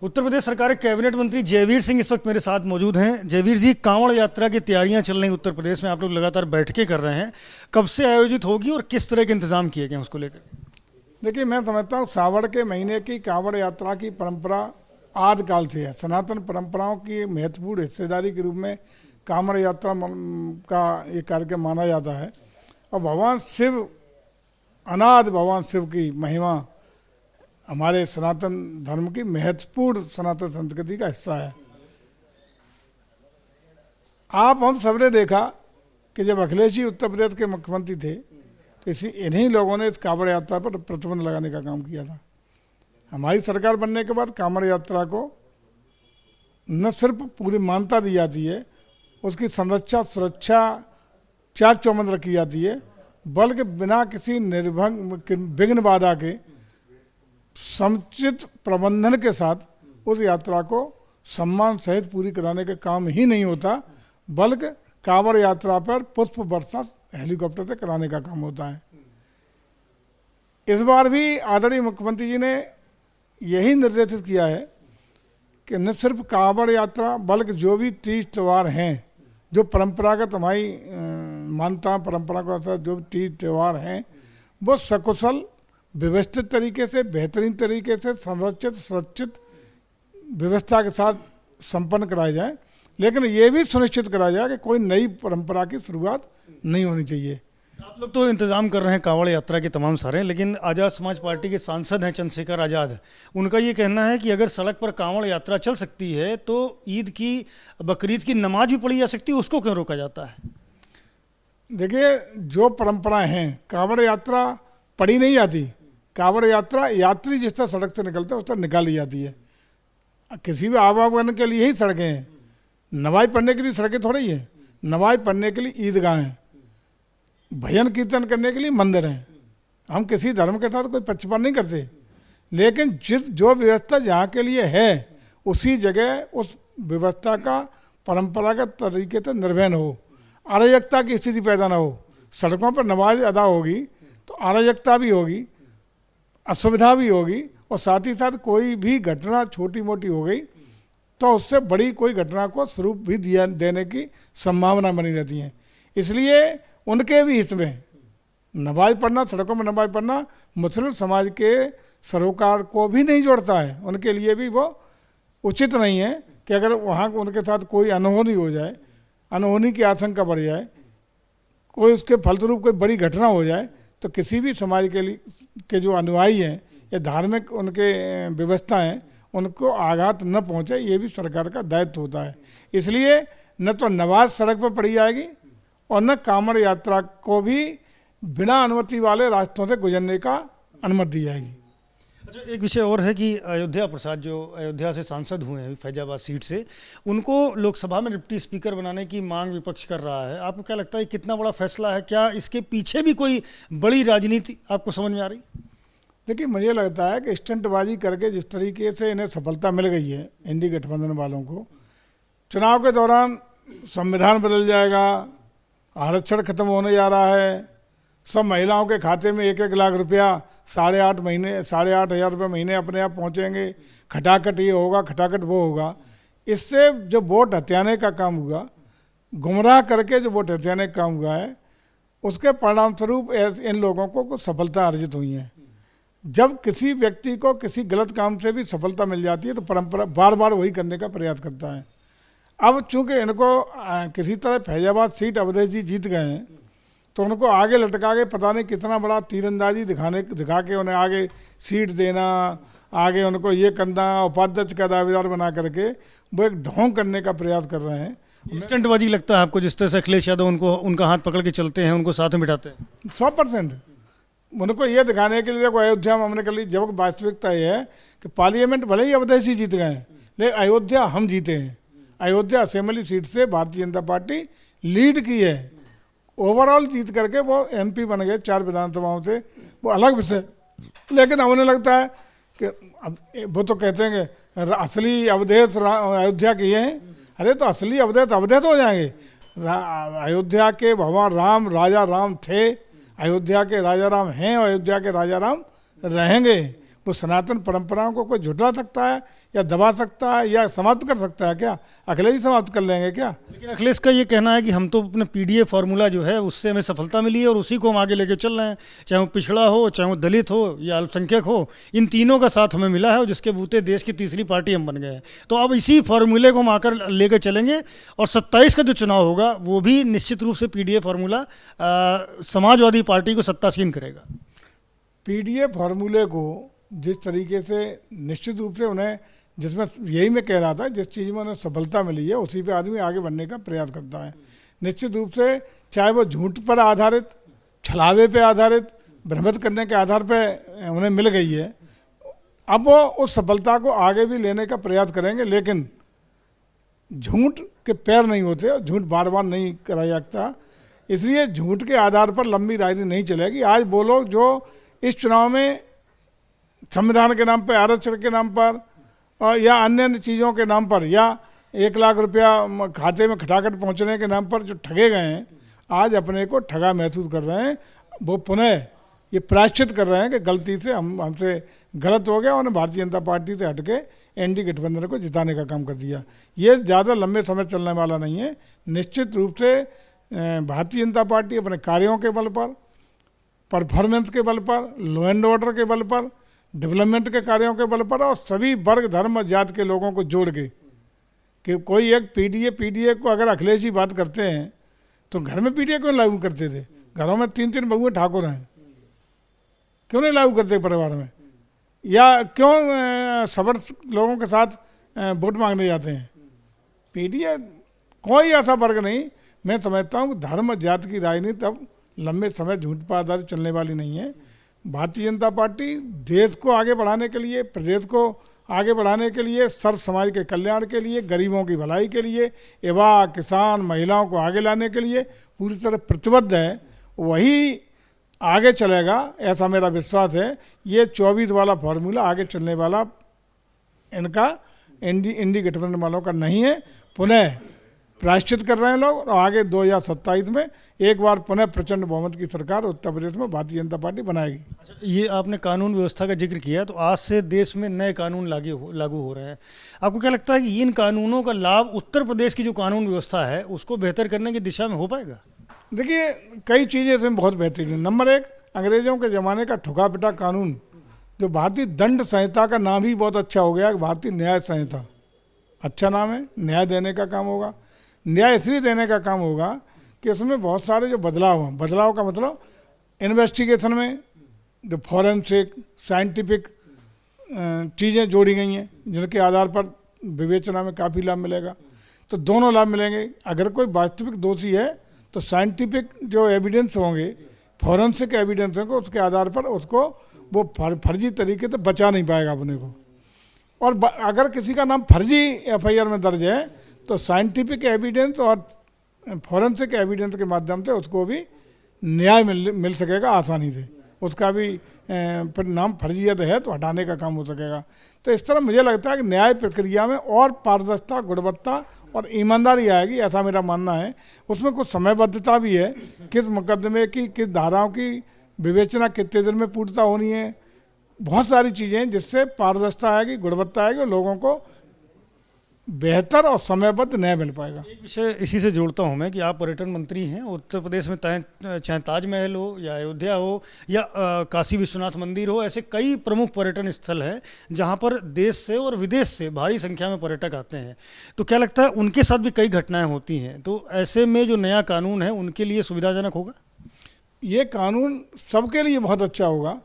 उत्तर प्रदेश सरकार के कैबिनेट मंत्री जयवीर सिंह इस वक्त मेरे साथ मौजूद हैं। जयवीर जी, कांवड़ यात्रा की तैयारियां चल रही उत्तर प्रदेश में, आप लोग लगातार बैठकें कर रहे हैं, कब से आयोजित होगी और किस तरह के इंतजाम किए गए हैं उसको लेकर? देखिए, मैं समझता हूँ सावन के महीने की कांवड़ यात्रा की परंपरा आदिकाल से है। सनातन परंपराओं की महत्वपूर्ण हिस्सेदारी के रूप में कांवड़ यात्रा का ये कार्यक्रम माना जाता है। और भगवान शिव, अनादि भगवान शिव की महिमा हमारे सनातन धर्म की महत्वपूर्ण सनातन संस्कृति का हिस्सा है। हम सबने देखा कि जब अखिलेश जी उत्तर प्रदेश के मुख्यमंत्री थे तो इन्हीं लोगों ने इस कांवड़ यात्रा पर प्रतिबंध लगाने का काम किया था। हमारी सरकार बनने के बाद कांवड़ यात्रा को न सिर्फ पूरी मान्यता दी जाती है, उसकी संरक्षा सुरक्षा चाक चौबंद रखी जाती है, बल्कि बिना किसी विघ्न बाधा के समुचित प्रबंधन के साथ उस यात्रा को सम्मान सहित पूरी कराने का काम ही नहीं होता, बल्कि कांवड़ यात्रा पर पुष्प वर्षा हेलीकॉप्टर से कराने का काम होता है। इस बार भी आदरणीय मुख्यमंत्री जी ने यही निर्देशित किया है कि न सिर्फ कांवड़ यात्रा बल्कि जो भी तीज त्यौहार हैं, जो परंपरागत हमारी मान्यता परंपरा के अनुसार जो तीज त्यौहार हैं, वो सकुशल व्यवस्थित तरीके से, बेहतरीन तरीके से, संरक्षित सुरक्षित व्यवस्था के साथ संपन्न कराए जाए। लेकिन ये भी सुनिश्चित कराया जाए कि कोई नई परंपरा की शुरुआत नहीं होनी चाहिए। आप लोग तो इंतजाम कर रहे हैं कांवड़ यात्रा के तमाम सारे, लेकिन आज़ाद समाज पार्टी के सांसद हैं चंद्रशेखर आज़ाद, उनका ये कहना है कि अगर सड़क पर कांवड़ यात्रा चल सकती है तो ईद की, बकरीद की नमाज भी पढ़ी जा सकती है, उसको क्यों रोका जाता है? देखिए, जो परंपराएं हैं, कांवड़ यात्रा पढ़ी नहीं जाती। कांवड़ यात्रा यात्री जिस तरह सड़क से निकलते हैं उस तरह निकाली जाती है। किसी भी आवागमन के लिए ही सड़कें हैं, नमाज पढ़ने के लिए सड़कें थोड़ी ही है। नमाज पढ़ने के लिए ईदगाह हैं, भजन कीर्तन करने के लिए मंदिर हैं। हम किसी धर्म के साथ कोई पक्षपात नहीं करते, लेकिन जो व्यवस्था जहाँ के लिए है उसी जगह उस व्यवस्था का परंपरागत तरीके से निर्वहन हो, अराजकता की स्थिति पैदा ना हो। सड़कों पर नमाज अदा होगी तो अराजकता भी होगी, असुविधा भी होगी, और साथ ही साथ कोई भी घटना छोटी मोटी हो गई तो उससे बड़ी कोई घटना को स्वरूप भी देने की संभावना बनी रहती है। इसलिए उनके भी हित में नमाज पढ़ना, सड़कों में नमाज पढ़ना मुस्लिम समाज के सरोकार को भी नहीं जोड़ता है। उनके लिए भी वो उचित नहीं है कि अगर वहाँ उनके साथ कोई अनहोनी हो जाए, अनहोनी की आशंका बढ़ जाए, कोई उसके फलस्वरूप कोई बड़ी घटना हो जाए, तो किसी भी समाज के लिए के जो अनुयायी हैं या धार्मिक उनके व्यवस्था हैं उनको आघात न पहुंचे, ये भी सरकार का दायित्व होता है। इसलिए न तो नमाज सड़क पर पढ़ी जाएगी और न कांवड़ यात्रा को भी बिना अनुमति वाले रास्तों से गुजरने का अनुमति दी जाएगी। अच्छा, एक विषय और है कि अयोध्या प्रसाद जो अयोध्या से सांसद हुए हैं फैजाबाद सीट से, उनको लोकसभा में डिप्टी स्पीकर बनाने की मांग विपक्ष कर रहा है। आपको क्या लगता है कितना बड़ा फैसला है? क्या इसके पीछे भी कोई बड़ी राजनीति आपको समझ में आ रही? देखिए, मुझे लगता है कि स्टंटबाजी करके जिस तरीके से इन्हें सफलता मिल गई है इंडी गठबंधन वालों को, चुनाव के दौरान संविधान बदल जाएगा, आरक्षण खत्म होने जा रहा है, सब महिलाओं के खाते में 1-1 लाख रुपया 8,500 रुपये महीने अपने आप पहुंचेंगे, खटाखट ये होगा, खटाखट वो होगा। इससे जो वोट हथियाने का काम हुआ, गुमराह करके जो वोट हथियाने का काम हुआ है, उसके परिणाम स्वरूप इन लोगों को कुछ सफलता अर्जित हुई है। जब किसी व्यक्ति को किसी गलत काम से भी सफलता मिल जाती है तो परंपरा बार बार वही करने का प्रयास करता है। अब चूंकि इनको किसी तरह फैजाबाद सीट अवधेश जी जीत गए हैं तो उनको आगे लटका के पता नहीं कितना बड़ा तीरंदाजी दिखा के उन्हें आगे सीट देना, आगे उनको ये करना, उपाध्यक्ष का दावेदार बना करके वो एक ढोंग करने का प्रयास कर रहे हैं। स्टंटबाजी लगता है आपको, जिस तरह से अखिलेश यादव उनको उनका हाथ पकड़ के चलते हैं, उनको साथ में बिठाते हैं? 100% उनको ये दिखाने के लिए देखो अयोध्या में हमने कर ली। जब वास्तविकता ये है कि पार्लियामेंट भले ही अवधेश जी जीत गए हैं, लेकिन अयोध्या हम जीते हैं। अयोध्या असेंबली सीट से भारतीय जनता पार्टी लीड की है, ओवरऑल जीत करके वो MP बन गए 4 विधानसभाओं से, वो अलग विषय। लेकिन हमें लगता है कि वो तो कहते हैं कि असली अवधेश अयोध्या के ये हैं। अरे तो असली अवधेश अवधेश हो जाएंगे। अयोध्या के भगवान राम राजा राम थे, अयोध्या के राजा राम हैं और अयोध्या के राजा राम रहेंगे। वो सनातन परंपराओं को कोई झुठला सकता है या दबा सकता है या समाप्त कर सकता है क्या? अकेले ही समाप्त कर लेंगे क्या? लेकिन अखिलेश का ये कहना है कि हम तो अपने पीडीए फार्मूला जो है उससे हमें सफलता मिली है और उसी को हम आगे लेके चल रहे हैं, चाहे वो पिछड़ा हो, चाहे वो दलित हो या अल्पसंख्यक हो, इन तीनों का साथ हमें मिला है और जिसके बूते देश की तीसरी पार्टी हम बन गए हैं। तो अब इसी फार्मूले को हम आकर लेकर चलेंगे और 27 का जो चुनाव होगा वो भी निश्चित रूप से पीडीए फार्मूला समाजवादी पार्टी को सत्तासीन करेगा। पीडीए फार्मूले को जिस तरीके से निश्चित रूप से उन्हें, जिसमें यही मैं कह रहा था, जिस चीज़ में उन्हें सफलता मिली है उसी पे आदमी आगे बढ़ने का प्रयास करता है। निश्चित रूप से चाहे वो झूठ पर आधारित, छलावे पे आधारित, भ्रमित करने के आधार पे उन्हें मिल गई है, अब वो उस सफलता को आगे भी लेने का प्रयास करेंगे। लेकिन झूठ के पैर नहीं होते और झूठ बार बार नहीं करा जाता, इसलिए झूठ के आधार पर लंबी राजनीति नहीं चलेगी। आज वो लोग जो इस चुनाव में संविधान के नाम पर, आरक्षण के नाम पर या अन्य अन्य चीज़ों के नाम पर या 1 लाख रुपया खाते में खटाखट पहुंचने के नाम पर जो ठगे गए हैं, आज अपने को ठगा महसूस कर रहे हैं। वो पुनः ये प्रायश्चित कर रहे हैं कि गलती से हमसे गलत हो गया, उन्होंने भारतीय जनता पार्टी से हटके एनडीए गठबंधन को जिताने का काम कर दिया। ये ज़्यादा लंबे समय चलने वाला नहीं है। निश्चित रूप से भारतीय जनता पार्टी अपने कार्यों के बल पर, परफॉर्मेंस के बल पर, लॉ एंड ऑर्डर के बल पर, डेवलपमेंट के कार्यों के बल पर और सभी वर्ग, धर्म और जात के लोगों को जोड़ के, कि कोई एक पीडीए को अगर अखिलेश जी बात करते हैं तो घर में पीडीए क्यों लागू करते थे? घरों में 3-3 बहुएं ठाकुर हैं, क्यों नहीं लागू करते परिवार में? या क्यों सबर लोगों के साथ वोट मांगने जाते हैं? पीडीए कोई ऐसा वर्ग नहीं। मैं समझता हूँ धर्म जात की राजनीति अब लंबे समय झूठ पर आधारित चलने वाली नहीं है। भारतीय जनता पार्टी देश को आगे बढ़ाने के लिए, प्रदेश को आगे बढ़ाने के लिए, सर्व समाज के कल्याण के लिए, गरीबों की भलाई के लिए, युवा, किसान, महिलाओं को आगे लाने के लिए पूरी तरह प्रतिबद्ध है। वही आगे चलेगा, ऐसा मेरा विश्वास है। ये 24 वाला फार्मूला आगे चलने वाला इनका इंडी गठबंधन वालों का नहीं है। पुनः प्रायश्चित कर रहे हैं लोग और आगे 2027 में एक बार पुनः प्रचंड बहुमत की सरकार उत्तर प्रदेश में भारतीय जनता पार्टी बनाएगी। ये आपने कानून व्यवस्था का जिक्र किया, तो आज से देश में नए कानून लागू हो रहे हैं। आपको क्या लगता है कि इन कानूनों का लाभ उत्तर प्रदेश की जो कानून व्यवस्था है उसको बेहतर करने की दिशा में हो पाएगा? देखिए, कई चीज़ें इसमें बहुत बेहतरीन है। नंबर 1, अंग्रेजों के ज़माने का ठुका पिटा कानून, जो भारतीय दंड संहिता का नाम ही बहुत अच्छा हो गया, भारतीय न्याय संहिता। अच्छा नाम है, न्याय देने का काम होगा। न्याय इसलिए देने का काम होगा कि उसमें बहुत सारे जो बदलाव हैं, बदलाव का मतलब इन्वेस्टिगेशन में जो फॉरेंसिक, साइंटिफिक चीज़ें जोड़ी गई हैं, जिनके आधार पर विवेचना में काफ़ी लाभ मिलेगा। तो दोनों लाभ मिलेंगे। अगर कोई वास्तविक दोषी है तो साइंटिफिक जो एविडेंस होंगे, फॉरेंसिक एविडेंस होंगे, उसके आधार पर उसको वो फर्जी तरीके से बचा नहीं पाएगा अपने को। और अगर किसी का नाम फर्जी एफआईआर में दर्ज है तो साइंटिफिक एविडेंस और फॉरेंसिक एविडेंस के माध्यम से उसको भी न्याय मिल सकेगा आसानी से। उसका भी नाम फर्जियत है तो हटाने का काम हो सकेगा। तो इस तरह मुझे लगता है कि न्याय प्रक्रिया में और पारदर्शिता, गुणवत्ता और ईमानदारी आएगी, ऐसा मेरा मानना है। उसमें कुछ समयबद्धता भी है, किस मुकदमे की, किस धाराओं की विवेचना कितने दिन में पूर्णता होनी है। बहुत सारी चीज़ें हैं जिससे पारदर्शिता आएगी, गुणवत्ता आएगी और लोगों को बेहतर और समयबद्ध न्याय मिल पाएगा। एक विषय इसी से जोड़ता हूं मैं कि आप पर्यटन मंत्री हैं। उत्तर प्रदेश में चाहे ताजमहल हो या अयोध्या हो या काशी विश्वनाथ मंदिर हो, ऐसे कई प्रमुख पर्यटन स्थल हैं जहां पर देश से और विदेश से भारी संख्या में पर्यटक आते हैं। तो क्या लगता है उनके साथ भी कई घटनाएं होती हैं, तो ऐसे में जो नया कानून है उनके लिए सुविधाजनक होगा? ये कानून सबके लिए बहुत अच्छा होगा,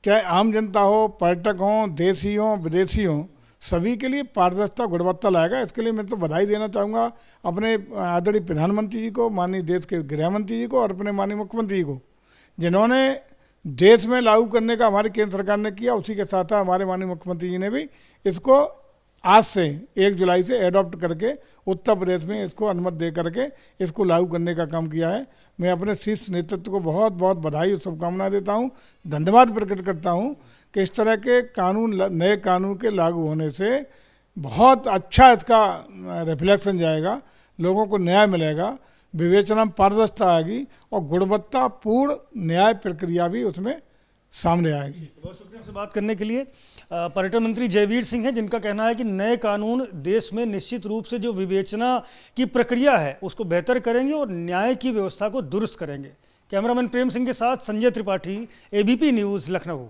चाहे आम जनता हो, पर्यटक हों, देशी हों, विदेशी हों, सभी के लिए पारदर्शिता, गुणवत्ता लाएगा। इसके लिए मैं तो बधाई देना चाहूँगा अपने आदरणीय प्रधानमंत्री जी को, माननीय देश के गृह मंत्री जी को और अपने माननीय मुख्यमंत्री जी को, जिन्होंने देश में लागू करने का हमारी केंद्र सरकार ने किया। उसी के साथ हमारे माननीय मुख्यमंत्री जी ने भी इसको आज से 1 जुलाई से एडॉप्ट करके उत्तर प्रदेश में इसको अनुमति दे करके इसको लागू करने का काम किया है। मैं अपने शीर्ष नेतृत्व को बहुत बहुत बधाई और शुभकामनाएं देता हूं, धन्यवाद प्रकट करता हूं कि इस तरह के कानून, नए कानून के लागू होने से बहुत अच्छा इसका रिफ्लेक्शन जाएगा, लोगों को न्याय मिलेगा, विवेचना में पारदर्शिता आएगी और गुणवत्तापूर्ण न्याय प्रक्रिया भी उसमें सामने आएगी। बहुत शुक्रिया आपसे बात करने के लिए। पर्यटन मंत्री जयवीर सिंह हैं, जिनका कहना है कि नए कानून देश में निश्चित रूप से जो विवेचना की प्रक्रिया है उसको बेहतर करेंगे और न्याय की व्यवस्था को दुरुस्त करेंगे। कैमरामैन प्रेम सिंह के साथ संजय त्रिपाठी, एबीपी न्यूज़, लखनऊ।